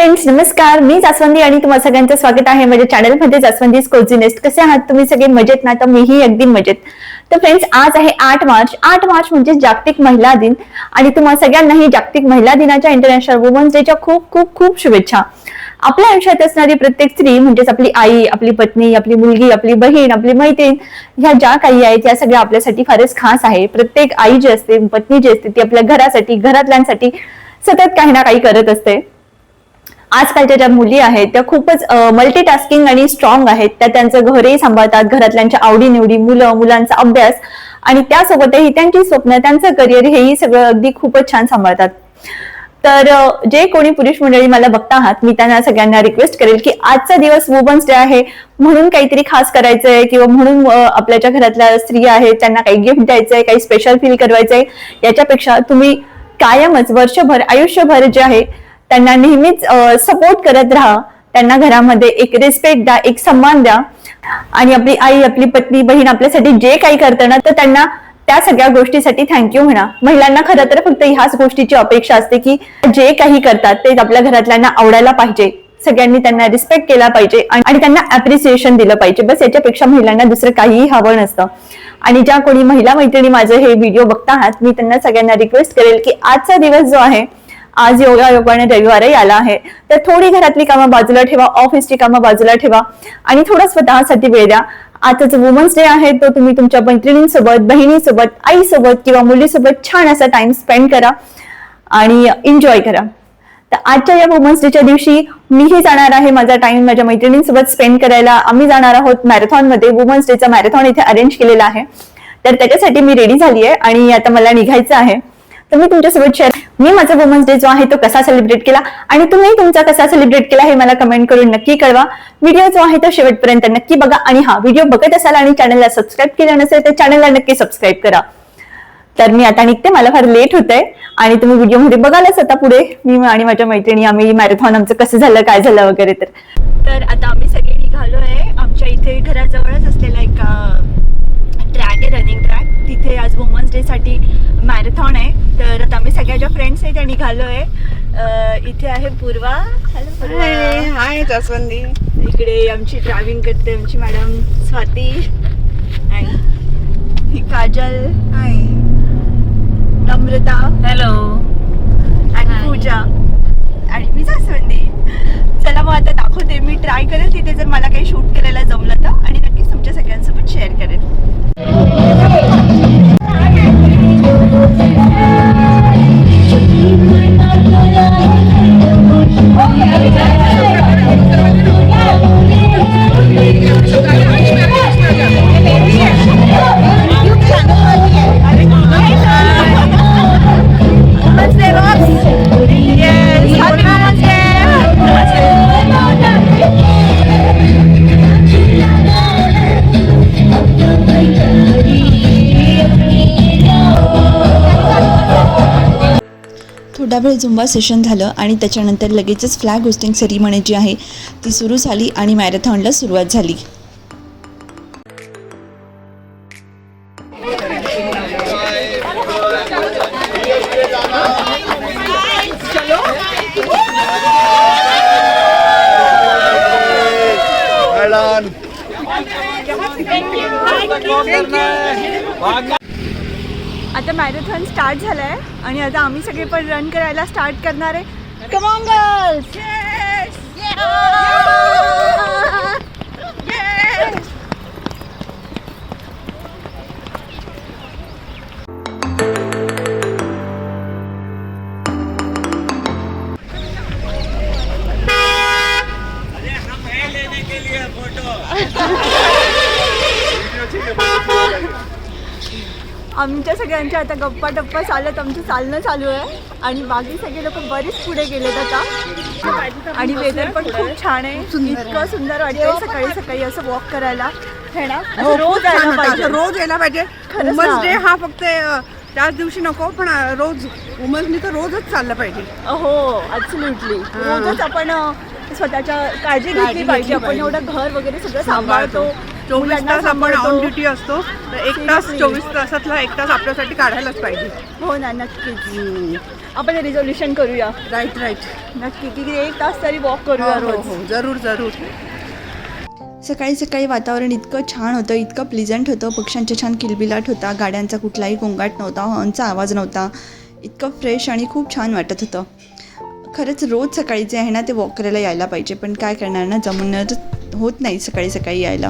Friends नमस्कार, मी जास्वंदी आणि तुम्हा सगळ्यांचं स्वागत आहे माझ्या चॅनलमध्ये जास्वंदीज कोझी नेस्ट. कसे आहात तुम्ही सगळे? मजेत ना? तर मीही अगदी मजेत. तर फ्रेंड्स आज आहे 8 मार्च. 8 मार्च म्हणजे जागतिक महिला दिन आणि तुम्हा सगळ्यांनाही जागतिक महिला दिनाच्या इंटरनॅशनल वुमन्स डेच्या खूप खूप खूप शुभेच्छा. आपल्या आयुष्यात असणारी प्रत्येक स्त्री म्हणजेच आपली आई, आपली पत्नी, आपली मुलगी, आपली बहीण, आपली मैत्रीण ह्या ज्या काही आहेत या सगळ्या आपल्यासाठी फारच खास आहे. प्रत्येक आई जी असते, पत्नी जी असते ती आपल्या घरासाठी, घरातल्यांसाठी सतत काही ना काही करत असते. आजकालच्या ज्या मुली आहेत त्या खूपच मल्टीटास्किंग आणि स्ट्रॉंग आहेत. त्या त्यांचं घरही सांभाळतात, घरातल्यांच्या आवडीनिवडी, मुलांचा अभ्यास आणि त्यासोबतही त्यांची स्वप्न, त्यांचं करिअर हेही सगळं अगदी खूपच छान सांभाळतात. तर जे कोणी पुरुष मंडळी मला बघता आहात, मी त्यांना सगळ्यांना रिक्वेस्ट करेल की आजचा दिवस वुमन्स डे आहे म्हणून काहीतरी खास करायचंय किंवा म्हणून आपल्या घरातल्या स्त्रिया आहेत त्यांना काही गिफ्ट द्यायचंय, काही स्पेशल फील करवायचंय, याच्यापेक्षा तुम्ही कायमच वर्षभर आयुष्यभर जे आहे त्यांना नेहमीच सपोर्ट करत राहा. त्यांना घरामध्ये एक रिस्पेक्ट द्या, एक सन्मान द्या आणि आपली आई, आपली पत्नी, बहीण आपल्यासाठी जे काही करताना तर त्यांना त्या सगळ्या गोष्टीसाठी थँक्यू म्हणा. महिलांना खरं तर फक्त ह्याच गोष्टीची अपेक्षा असते की जे काही करतात ते आपल्या घरातल्यांना आवडायला पाहिजे, सगळ्यांनी त्यांना रिस्पेक्ट केला पाहिजे आणि त्यांना अप्रिसिएशन दिलं पाहिजे. बस याच्यापेक्षा महिलांना दुसरं काहीही हवं नसतं. आणि ज्या कोणी महिला मैत्रिणी माझे हे व्हिडिओ बघता आहात, मी त्यांना सगळ्यांना रिक्वेस्ट करेल की आजचा दिवस जो आहे, आज योगायोगाने रविवारही आला आहे, तर थोडी घरातली कामं बाजूला ठेवा, ऑफिसची कामं बाजूला ठेवा आणि थोडा स्वतःसाठी वेळ द्या. आजचा जो वुमन्स डे आहे तो तुम्ही तुमच्या मैत्रिणींसोबत, बहिणीसोबत, आईसोबत किंवा मुलीसोबत छान असा टाइम स्पेंड करा आणि एन्जॉय करा. तर आजच्या या वुमन्स डेच्या दिवशी मीही जाणार आहे माझा टाइम माझ्या मैत्रिणींसोबत स्पेंड करायला. आम्ही जाणार आहोत मॅरेथॉन मध्ये. वुमन्स डेचा मॅरेथॉन इथे अरेंज केलेला आहे, तर त्याच्यासाठी मी रेडी झाली आहे आणि आता मला निघायचं आहे. तर मी तुमच्यासोबत मी माझा वुमन्स डे जो आहे तो कसा सेलिब्रेट केला आणि तुम्ही तुमचा कसा सेलिब्रेट केला हे मला कमेंट करून नक्की कळवा. व्हिडिओ जो आहे तो शेवटपर्यंत नक्की बघा आणि हा व्हिडिओ बघत असाल आणि चॅनलला सबस्क्राईब केलं नसेल तर चॅनलला नक्की सबस्क्राईब करा. तर मी आता निघते, मला फार लेट होतंय आणि तुम्ही व्हिडिओमध्ये बघालच आता पुढे मी आणि माझ्या मैत्रिणी आम्ही मॅरेथॉन आमचं कसं झालं, काय झालं वगैरे. तर आता आम्ही सगळे निघालो आहे. आमच्या इथे घराजवळच असलेला एक ट्रॅक आहे, रनिंग ट्रॅक. तिथे आज वुमन्स डे साठी मॅरेथॉन आहे. तर आता आम्ही सगळ्या ज्या फ्रेंड्स आहे त्या निघालो आहे. इथे आहे पूर्वा. हाय जास्वंदी. इकडे आमची ड्रायव्हिंग करते आमची मॅडम स्वाती. ही काजल. हाय. नम्रता. हॅलो. आणि पूजा. आणि मी जास्वंदी. चला मग आता दाखवते. मी ट्राय करेल तिथे जर मला काही शूट करायला जमलं तर आणि नक्कीच तुमच्या सगळ्यांसोबत शेअर करेल. थोडा वेळ झुंबा सेशन झालं आणि त्याच्यानंतर लगेचच फ्लॅग होस्टिंग सेरिमनी जी आहे ती सुरू झाली आणि मॅरेथॉनला सुरुवात झाली. आता मॅरेथॉन स्टार्ट झालाय आणि आता आम्ही सगळे पण रन करायला स्टार्ट करणार आहे. Come on girls. आमच्या सगळ्यांच्या आता गप्पा टप्पा चालत आमचं चालणं चालू आहे आणि बाकी सगळे लोक बरेच पुढे गेलेत आता. आणि वेदर पण खूप छान आहे, इतकं सुंदर वाटतंय सकाळी सकाळी असं वॉक करायला. है ना? रोज यायला पाहिजे, रोज यायला पाहिजे. वुमन्स डे हा फक्त त्याच दिवशी नको, पण रोज वुमन्सनी तर रोजच चाललं पाहिजे. हो ॲब्सोल्युटली. रोजच आपण स्वतःच्या काळजी घेतली पाहिजे. आपण एवढं घर वगैरे सगळं सांभाळतो, 24 तास आपण ऑन ड्युटी असतो, तर 1 तास 24 तासातला 1 तास आपल्यासाठी काढायलाच पाहिजे. हो ना, नक्कीच. आपण रिझोल्युशन करूया. राईट नक्की की 1 तास तरी वॉक करूया रोज. हो, जरूर. सकाळी सकाळी वातावरण इतकं छान होतं, इतकं प्लिजंट होतं. पक्ष्यांचा छान किलबिलाट होता, गाड्यांचा कुठलाही गोंगाट नव्हता, हॉर्नचा आवाज नव्हता. इतकं फ्रेश आणि खूप छान वाटत होतं. खरंच रोज सकाळी जे आहे ना ते वॉक करायला यायला पाहिजे, पण काय करणार ना, जमून होत नाही सकाळी सकाळी यायला.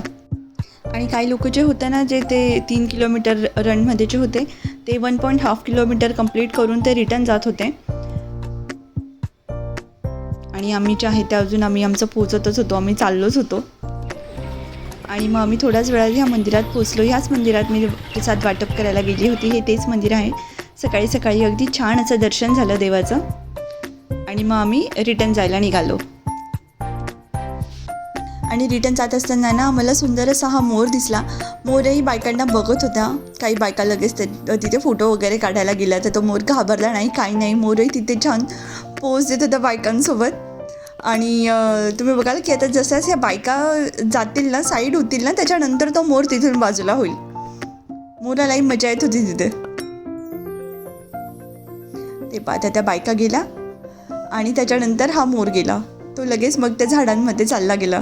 आणि काही लोक जे होतं ना, जे ते 3 किलोमीटर रनमध्ये जे होते ते 1.5 किलोमीटर कंप्लीट करून ते रिटर्न जात होते. आणि आम्ही जे आहे ते अजून आमचं पोचतच होतो, आम्ही चाललोच होतो. आणि मग आम्ही थोड्याच वेळात ह्या मंदिरात पोचलो. ह्याच मंदिरात मी प्रसाद वाटप करायला गेली होती. हे तेच मंदिर आहे. सकाळी सकाळी अगदी छान असं दर्शन झालं देवाचं. आणि मग आम्ही रिटर्न जायला निघालो. आणि रिटर्न जात असताना ना आम्हाला सुंदर असा हा मोर दिसला. मोरही बायकांना बघत होता. काही बायका लगेच तिथे फोटो वगैरे काढायला गेल्या, तर तो मोर घाबरला नाही, काही नाही. मोरही तिथे छान पोज देत होता बायकांसोबत. आणि तुम्ही बघाल की आता जसंच ह्या बायका जातील ना, साईड होतील ना, त्याच्यानंतर तो मोर तिथून बाजूला होईल. मोरालाही मजा येत होती तिथे. ते पाहता त्या बायका गेला आणि त्याच्यानंतर हा मोर गेला. तो लगेच मग त्या झाडांमध्ये चालला गेला.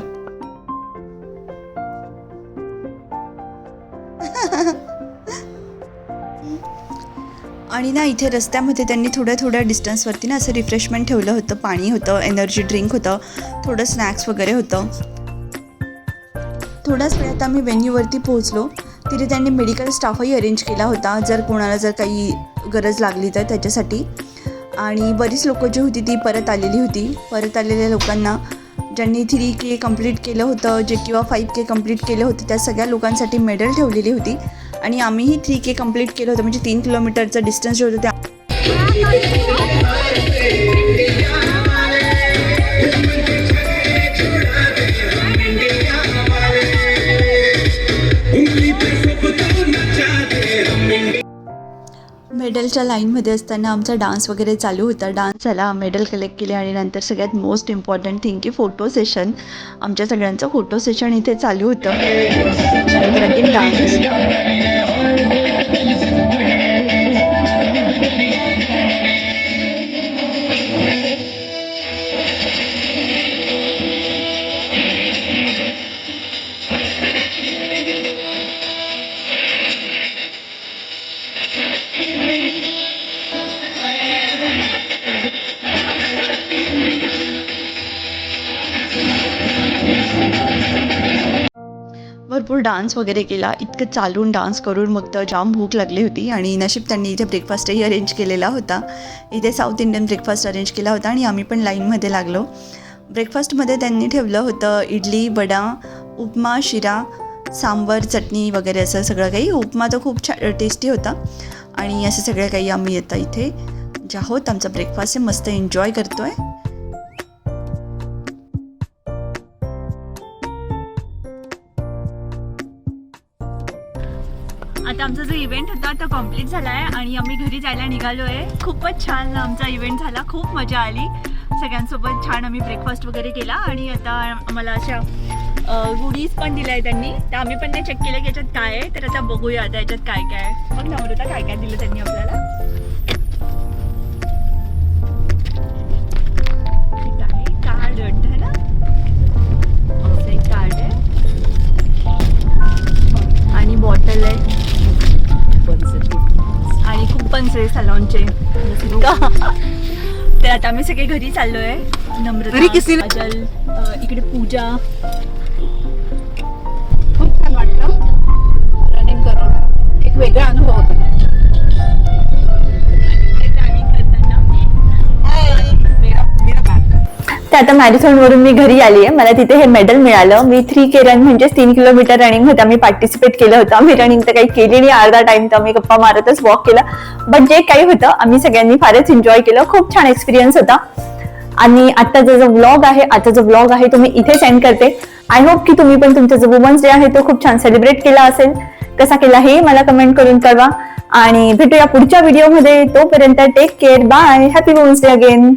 आणि ना इथे रस्त्यामध्ये त्यांनी थोड्या डिस्टन्सवरती ना असं रिफ्रेशमेंट ठेवलं होतं. पाणी होतं, एनर्जी ड्रिंक होतं, थोडं स्नॅक्स वगैरे होतं. थोड्याच वेळात आम्ही व्हेन्यूवरती पोहोचलो. तिथे त्यांनी मेडिकल स्टाफही अरेंज केला होता, जर कोणाला जर काही गरज लागली तर त्याच्यासाठी. आणि बरीच लोकं जी होती ती परत आलेली होती. परत आलेल्या लोकांना, ज्यांनी 3K कंप्लीट केलं होतं जे किंवा 5K कंप्लीट केलं होतं, त्या सगळ्या लोकांसाठी मेडल ठेवलेली होती. आणि आम्हीही 3K कंप्लीट केलं होतं, म्हणजे 3 किलोमीटरचं डिस्टन्स जे होतं त्या मेडलच्या लाईनमध्ये असताना आमचा डान्स वगैरे चालू होता. डान्स झाला, मेडल कलेक्ट केले आणि नंतर सगळ्यात मोस्ट इम्पॉर्टंट थिंग की फोटो सेशन. आमच्या सगळ्यांचं फोटो सेशन इथे चालू होतं. डान्स. भरपूर डान्स वगैरे केला. इतकं चालून डान्स करून मग तर जाम भूक लागली होती. आणि नशीब त्यांनी इथे ब्रेकफास्टही अरेंज केलेला होता. इथे साऊथ इंडियन ब्रेकफास्ट अरेंज केला होता आणि आम्ही पण लाईनमध्ये लागलो. ब्रेकफास्टमध्ये त्यांनी ठेवलं होतं इडली, वडा, उपमा, शिरा, सांबर, चटणी वगैरे असं सगळं काही. उपमा तर खूप टेस्टी होता. आणि असं सगळं काही आम्ही आता इथे जे आहोत आमचा ब्रेकफास्ट आहे मस्त एन्जॉय करतो आहे. आता आमचा जो इव्हेंट होता तो कम्प्लीट झाला आहे आणि आम्ही घरी जायला निघालो आहे. खूपच छान आमचा इव्हेंट झाला, खूप मजा आली. सगळ्यांसोबत छान आम्ही ब्रेकफास्ट वगैरे केला. आणि आता आम्हाला अशा गुडीज पण दिल्या आहे त्यांनी, तर आम्ही पण नाही चेक केलं की याच्यात काय आहे. तर आता बघूया आता याच्यात काय काय आहे. मग नम्रता काय काय दिलं त्यांनी आपल्याला. कार्ड वाटतं ना, असं एक कार्ड आहे आणि बॉटल आहे आणि कुपन्स आहे सलॉनचे. तर आता आम्ही सगळे घरी चाललोय. नम्रता, काजल, इकडे पूजा. खूप छान वाटलं रनिंग करून. एक वेगळा अनुभव होता. तर आता मॅरेथॉन वरून मी घरी आली आहे. मला तिथे हे मेडल मिळालं. मी 3K रन म्हणजे 3 किलोमीटर रनिंग होतं, मी पार्टिसिपेट केलं होतं. आम्ही रनिंग तर काही केली नाही, अर्धा टाइम तर आम्ही गप्पा मारतच वॉक केला. बट जे काही होतं आम्ही सगळ्यांनी फारच एन्जॉय केलं. खूप छान एक्सपिरियन्स होता. आणि आत्ताचा जो व्लॉग आहे, आजचा जो व्लॉग आहे तो मी इथे सेंड करते. आय होप की तुम्ही पण तुमचा जो वुमन्स डे आहे तो खूप छान सेलिब्रेट केला असेल. कसा केला हे मला कमेंट करून कळवा. आणि भेटूया पुढच्या व्हिडिओमध्ये. तोपर्यंत take care, bye, happy women's day again.